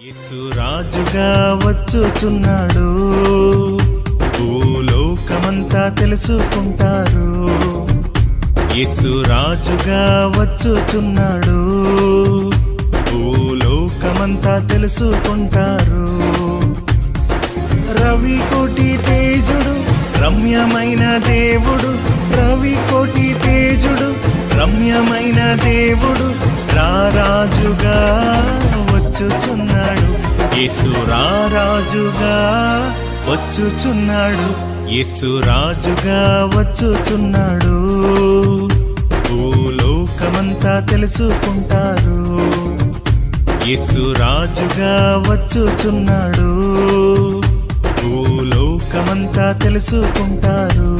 యేసు రాజుగా వచ్చుచున్నాడు, భూలోకమంతా తెలుసుకుంటారు. యేసు రాజుగా వచ్చుచున్నాడు, భూలోకమంతా తెలుసుకుంటారు. రవి కోటి తేజుడు రమ్యమైన దేవుడు, రవి కోటి తేజుడు రమ్యమైన దేవుడు రారాజుగా వచ్చుచున్నాడు. యేసు రారాజుగా వచ్చుచున్నాడు, యేసు రాజుగా వచ్చుచున్నాడు, భూలోకమంతా తెలుసుకుంటారు. యేసు రాజుగా వచ్చుచున్నాడు, భూలోకమంతా తెలుసుకుంటారు.